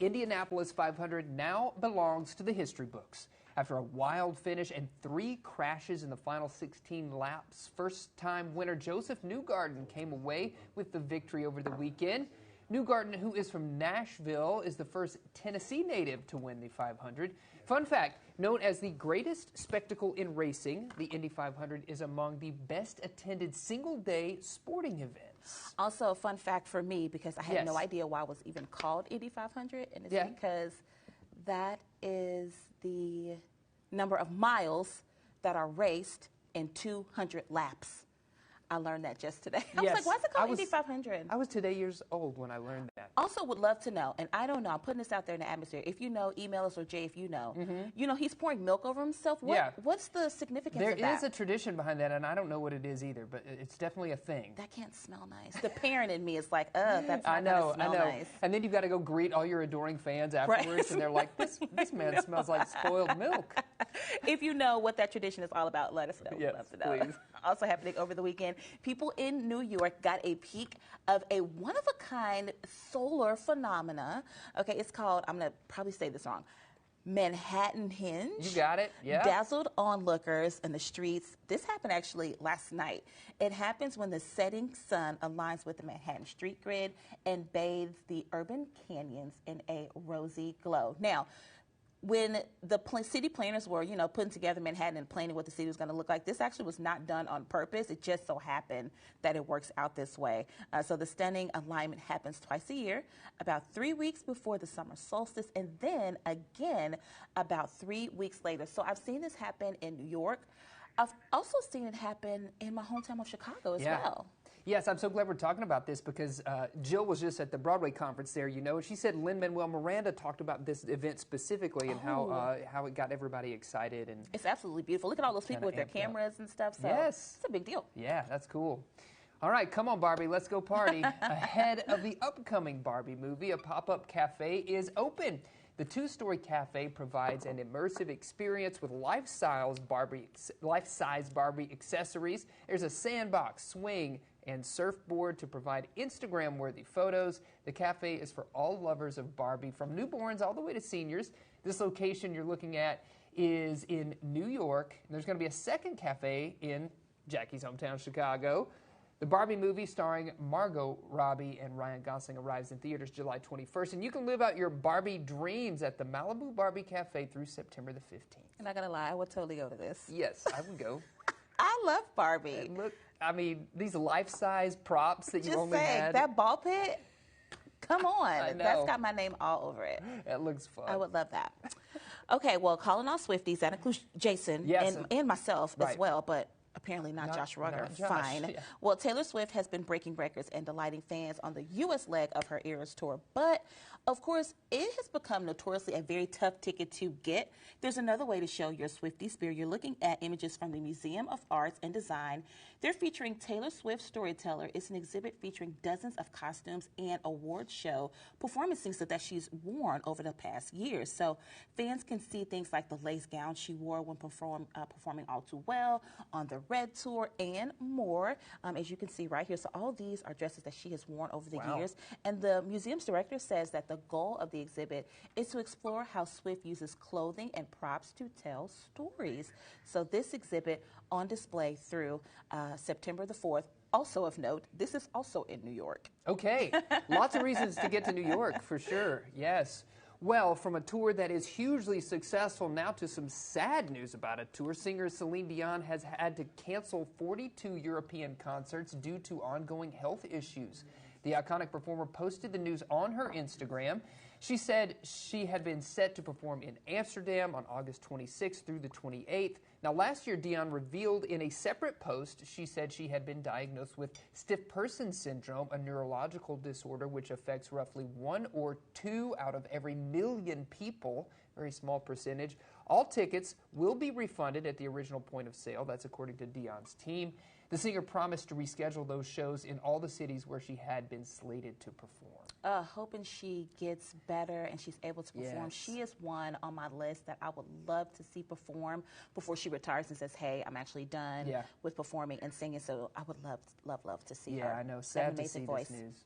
Indianapolis 500 now belongs to the history books. After a wild finish and 3 crashes in the final 16 laps, first-time winner Joseph Newgarden came away with the victory over the weekend. Newgarden, who is from Nashville, is the first Tennessee native to win the 500. Fun fact, known as the greatest spectacle in racing, the Indy 500 is among the best attended single-day sporting events. Also, a fun fact for me, because I had no idea why it was even called Indy 500, and it's because that is the number of miles that are raced in 200 laps. I learned that just today. I was like, why is it called Indy 500? I was today years old when I learned that. Also would love to know, and I don't know, I'm putting this out there in the atmosphere. If you know, email us, or Jay, if you know. You know, he's pouring milk over himself. What's the significance of that? There is a tradition behind that, and I don't know what it is either, but it's definitely a thing. That can't smell nice. The parent in me is like, that's not gonna smell nice. And then you've got to go greet all your adoring fans afterwards, and they're like, this man smells like spoiled milk. If you know what that tradition is all about, let us know. Yes, we'd love to know. please. Also happening over the weekend, people in New York got a peek of a one-of-a-kind solar phenomena. Okay, it's called, I'm going to probably say this wrong, Manhattanhenge. You got it, yeah. Dazzled onlookers in the streets. This happened actually last night. It happens when the setting sun aligns with the Manhattan street grid and bathes the urban canyons in a rosy glow. Now, when the city planners were, putting together Manhattan and planning what the city was going to look like, this actually was not done on purpose. It just so happened that it works out this way. So the stunning alignment happens twice a year, about 3 weeks before the summer solstice, and then again about 3 weeks later. So I've seen this happen in New York. I've also seen it happen in my hometown of Chicago as well. Yes, I'm so glad we're talking about this because Jill was just at the Broadway conference there, and she said Lin-Manuel Miranda talked about this event specifically and how it got everybody excited. And it's absolutely beautiful. Look at all those people with their cameras and stuff. So yes. It's a big deal. Yeah, that's cool. All right, come on, Barbie, let's go party. Ahead of the upcoming Barbie movie, a pop-up cafe is open. The 2-story cafe provides an immersive experience with life-size Barbie accessories. There's a sandbox, swing, and surfboard to provide Instagram-worthy photos. The cafe is for all lovers of Barbie, from newborns all the way to seniors. This location you're looking at is in New York. There's going to be a second cafe in Jackie's hometown, Chicago. The Barbie movie starring Margot Robbie and Ryan Gosling arrives in theaters July 21st, and you can live out your Barbie dreams at the Malibu Barbie Cafe through September the 15th. I'm not going to lie, I would totally go to this. Yes, I would go. I love Barbie. And look, I mean, these life-size props that you only had. That ball pit, come on. I know. That's got my name all over it. That looks fun. I would love that. Okay, well, calling all Swifties, that includes Jason and myself as well, but apparently not Josh Rugger. Not Josh. Fine. Yeah. Well, Taylor Swift has been breaking records and delighting fans on the U.S. leg of her Eras tour. But, of course, it has become notoriously a very tough ticket to get. There's another way to show your Swiftie spirit. You're looking at images from the Museum of Arts and Design. They're featuring Taylor Swift Storyteller. It's an exhibit featuring dozens of costumes and award show performances that she's worn over the past years. So fans can see things like the lace gown she wore when performing All Too Well, on the Red Tour, and more, as you can see right here. So all these are dresses that she has worn over the years. And the museum's director says that the goal of the exhibit is to explore how Swift uses clothing and props to tell stories. So this exhibit on display through September the 4th. Also of note, this is also in New York. Okay. Lots of reasons to get to New York, for sure. Yes. Well, from a tour that is hugely successful, now to some sad news about a tour. Singer Celine Dion has had to cancel 42 European concerts due to ongoing health issues. The iconic performer posted the news on her Instagram. She said she had been set to perform in Amsterdam on August 26th through the 28th. Now, last year, Dion revealed in a separate post, she said she had been diagnosed with stiff person syndrome, a neurological disorder which affects roughly 1 or 2 out of every million people, very small percentage. All tickets will be refunded at the original point of sale. That's according to Dion's team. The singer promised to reschedule those shows in all the cities where she had been slated to perform. Hoping she gets better and she's able to perform. Yes. She is one on my list that I would love to see perform before she retires and says, hey, I'm actually done with performing and singing. So I would love to see her. Yeah, I know. Sad to amazing see voice. this news.